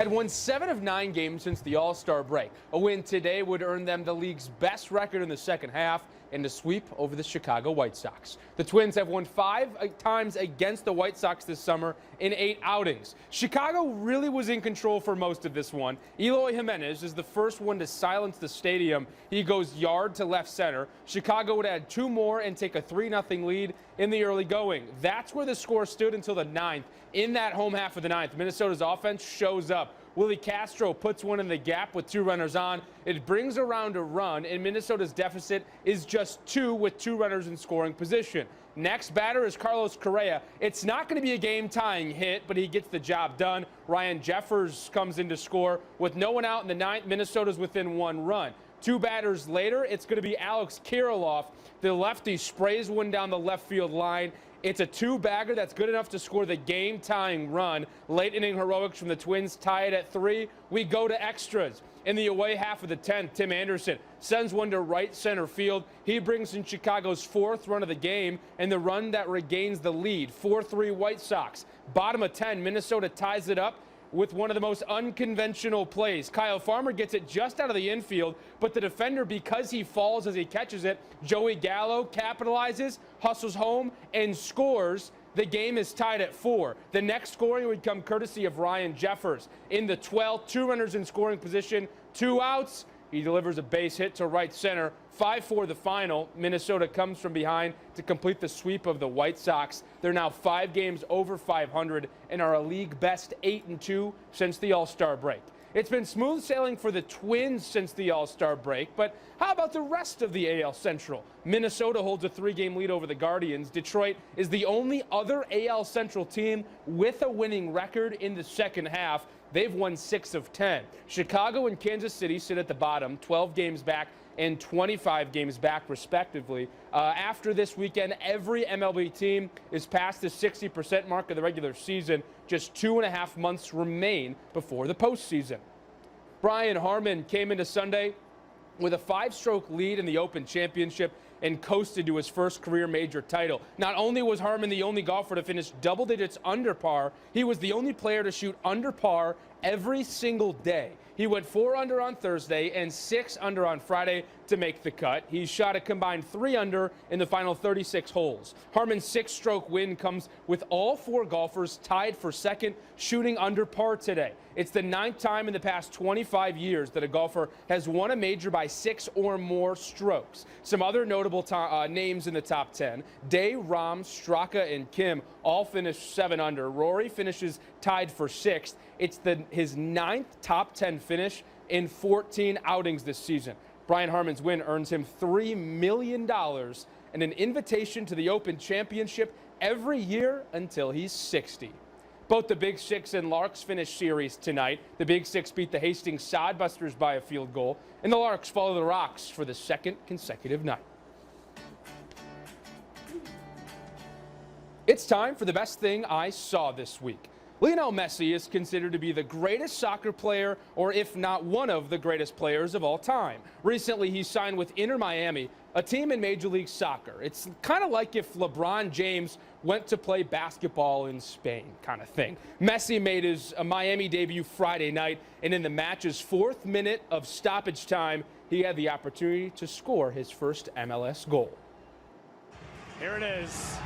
Had won 7 of 9 games since the All-Star break. A win today would earn them the league's best record in the second half and a sweep over the Chicago White Sox. The Twins have won 5 times against the White Sox this summer in 8 outings. Chicago really was in control for most of this one. Eloy Jimenez is the first one to silence the stadium. He goes yard to left center. Chicago would add 2 more and take a 3-0 lead in the early going. That's where the score stood until the 9th. In that home half of the 9th, Minnesota's offense shows up. Willie Castro puts one in the gap with 2 runners on. It brings around a run, and Minnesota's deficit is just 2 with 2 runners in scoring position. Next batter is Carlos Correa. It's not going to be a game-tying hit, but he gets the job done. Ryan Jeffers comes in to score. With no one out in the 9th, Minnesota's within 1 run. 2 batters later, it's going to be Alex Kirilloff. The lefty sprays one down the left field line. It's a 2-bagger that's good enough to score the game-tying run. Late inning heroics from the Twins tie it at 3. We go to extras. In the away half of the 10th, Tim Anderson sends one to right center field. He brings in Chicago's 4th run of the game and the run that regains the lead. 4-3 White Sox. Bottom of 10, Minnesota ties it up with one of the most unconventional plays. Kyle Farmer gets it just out of the infield, but the defender, because he falls as he catches it, Joey Gallo capitalizes, hustles home, and scores. The game is tied at 4. The next scoring would come courtesy of Ryan Jeffers. In the 12th, 2 runners in scoring position, 2 outs. He delivers a base hit to right center. 5-4 the final. Minnesota comes from behind to complete the sweep of the White Sox. They're now 5 games over 500 and are a league best 8-2 since the All-Star break. It's been smooth sailing for the Twins since the All-Star break, but how about the rest of the AL Central? Minnesota holds a 3-game lead over the Guardians. Detroit is the only other AL Central team with a winning record in the second half. They've won 6 of 10. Chicago and Kansas City sit at the bottom, 12 games back and 25 games back, respectively. After this weekend, every MLB team is past the 60% mark of the regular season. Just 2.5 months remain before the postseason. Brian Harman came into Sunday with a 5-stroke lead in the Open Championship and coasted to his first career major title. Not only was Harman the only golfer to finish double digits under par, he was the only player to shoot under par every single day. He went 4 under on Thursday and 6 under on Friday to make the cut. He shot a combined 3 under in the final 36 holes. Harman's 6-stroke win comes with all 4 golfers tied for second, shooting under par today. It's the 9th time in the past 25 years that a golfer has won a major by 6 or more strokes. Some other notable names in the top 10. Day, Rahm, Straka, and Kim all finished 7 under. Rory finishes tied for 6th. It's his 9th top 10 finish in 14 outings this season. Brian Harman's win earns him $3 million and an invitation to the Open Championship every year until he's 60. Both the Big Six and Larks finished series tonight. The Big Six beat the Hastings Sodbusters by a field goal, and the Larks follow the Rocks for the 2nd consecutive night. It's time for the best thing I saw this week. Lionel Messi is considered to be the greatest soccer player, or if not one of the greatest players of all time. Recently, he signed with Inter Miami, a team in Major League Soccer. It's kind of like if LeBron James went to play basketball in Spain, kind of thing. Messi made his Miami debut Friday night, and in the match's 4th minute of stoppage time, he had the opportunity to score his first MLS goal. Here it is.